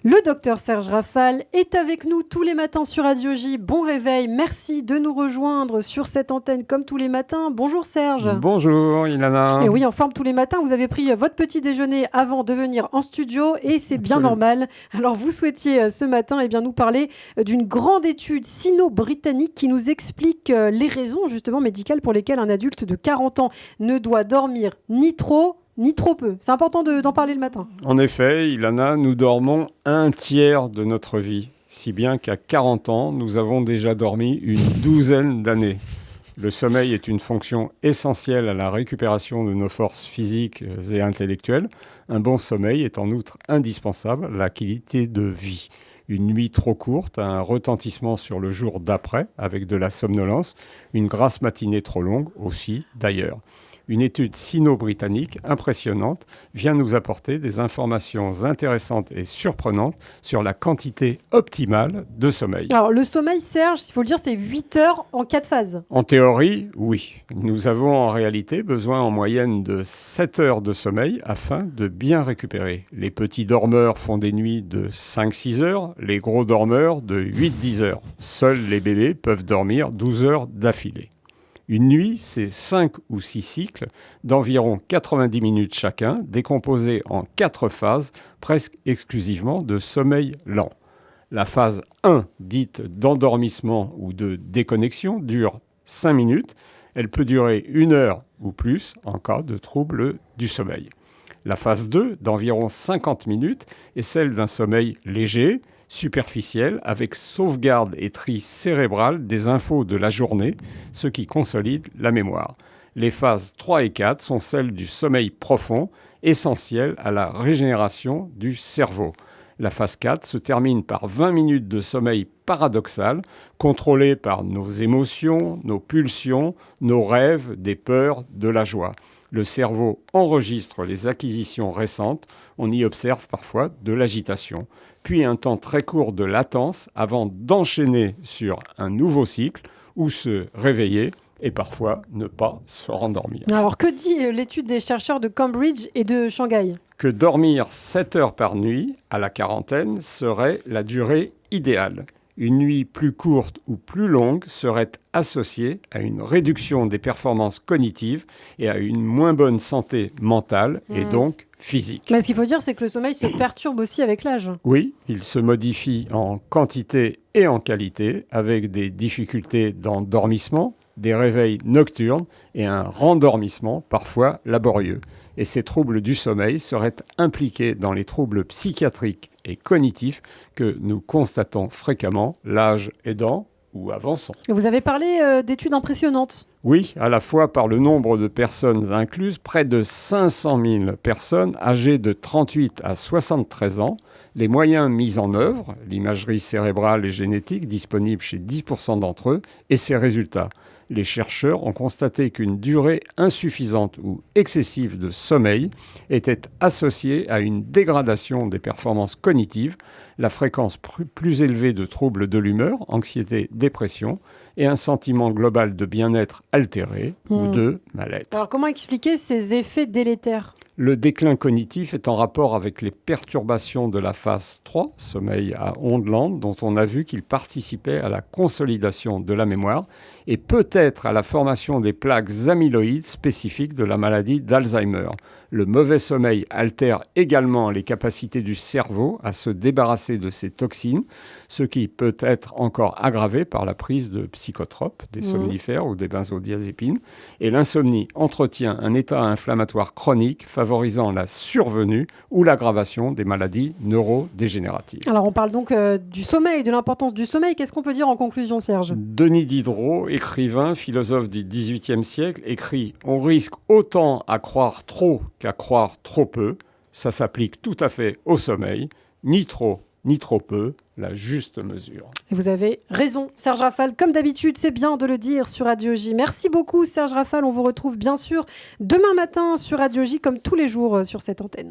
Le docteur Serge Rafal est avec nous tous les matins sur Radio J. Bon réveil, merci de nous rejoindre sur cette antenne comme tous les matins. Bonjour Serge. Bonjour Ilana. Et oui, en forme tous les matins, vous avez pris votre petit déjeuner avant de venir en studio et c'est bien normal. Alors vous souhaitiez ce matin nous parler d'une grande étude sino-britannique qui nous explique les raisons justement médicales pour lesquelles un adulte de 40 ans ne doit dormir ni trop ni trop peu. C'est important d'en parler le matin. En effet, Ilana, nous dormons un tiers de notre vie, si bien qu'à 40 ans, nous avons déjà dormi une douzaine d'années. Le sommeil est une fonction essentielle à la récupération de nos forces physiques et intellectuelles. Un bon sommeil est en outre indispensable à la qualité de vie. Une nuit trop courte a un retentissement sur le jour d'après, avec de la somnolence. Une grasse matinée trop longue aussi, d'ailleurs. Une étude sino-britannique impressionnante vient nous apporter des informations intéressantes et surprenantes sur la quantité optimale de sommeil. Alors le sommeil, Serge, il faut le dire, c'est 8 heures en 4 phases. En théorie, oui. Nous avons en réalité besoin en moyenne de 7 heures de sommeil afin de bien récupérer. Les petits dormeurs font des nuits de 5-6 heures, les gros dormeurs de 8-10 heures. Seuls les bébés peuvent dormir 12 heures d'affilée. Une nuit, c'est 5 ou 6 cycles d'environ 90 minutes chacun, décomposés en 4 phases, presque exclusivement de sommeil lent. La phase 1, dite d'endormissement ou de déconnexion, dure 5 minutes. Elle peut durer 1 heure ou plus en cas de trouble du sommeil. La phase 2, d'environ 50 minutes, est celle d'un sommeil léger, superficielle, avec sauvegarde et tri cérébral des infos de la journée, ce qui consolide la mémoire. Les phases 3 et 4 sont celles du sommeil profond, essentiel à la régénération du cerveau. La phase 4 se termine par 20 minutes de sommeil paradoxal, contrôlé par nos émotions, nos pulsions, nos rêves, des peurs, de la joie. Le cerveau enregistre les acquisitions récentes, on y observe parfois de l'agitation, puis un temps très court de latence avant d'enchaîner sur un nouveau cycle ou se réveiller et parfois ne pas se rendormir. Alors que dit l'étude des chercheurs de Cambridge et de Shanghai ? Que dormir 7 heures par nuit à la quarantaine serait la durée idéale. Une nuit plus courte ou plus longue serait associée à une réduction des performances cognitives et à une moins bonne santé mentale et donc physique. Mais ce qu'il faut dire, c'est que le sommeil se perturbe aussi avec l'âge. Oui, il se modifie en quantité et en qualité avec des difficultés d'endormissement, des réveils nocturnes et un rendormissement parfois laborieux. Et ces troubles du sommeil seraient impliqués dans les troubles psychiatriques et cognitifs que nous constatons fréquemment, l'âge aidant ou avançant. Vous avez parlé d'études impressionnantes. Oui, à la fois par le nombre de personnes incluses, près de 500 000 personnes âgées de 38 à 73 ans, les moyens mis en œuvre, l'imagerie cérébrale et génétique disponible chez 10% d'entre eux, et ses résultats. Les chercheurs ont constaté qu'une durée insuffisante ou excessive de sommeil était associée à une dégradation des performances cognitives, la fréquence plus élevée de troubles de l'humeur, anxiété, dépression, et un sentiment global de bien-être altéré ou de mal-être. Alors comment expliquer ces effets délétères ? Le déclin cognitif est en rapport avec les perturbations de la phase 3, sommeil à ondes lentes, dont on a vu qu'il participait à la consolidation de la mémoire et peut-être à la formation des plaques amyloïdes spécifiques de la maladie d'Alzheimer. Le mauvais sommeil altère également les capacités du cerveau à se débarrasser de ces toxines, ce qui peut être encore aggravé par la prise de psychotropes, des somnifères ou des benzodiazépines. Et l'insomnie entretient un état inflammatoire chronique favorisant la survenue ou l'aggravation des maladies neurodégénératives. Alors on parle donc du sommeil, de l'importance du sommeil. Qu'est-ce qu'on peut dire en conclusion, Serge ? Denis Diderot, écrivain, philosophe du XVIIIe siècle, écrit « On risque autant à croire trop qu'à croire trop peu ». Ça s'applique tout à fait au sommeil, ni trop ni trop peu, la juste mesure. Et vous avez raison, Serge Rafal. Comme d'habitude, c'est bien de le dire sur Radio J. Merci beaucoup, Serge Rafal. On vous retrouve bien sûr demain matin sur Radio J, comme tous les jours sur cette antenne.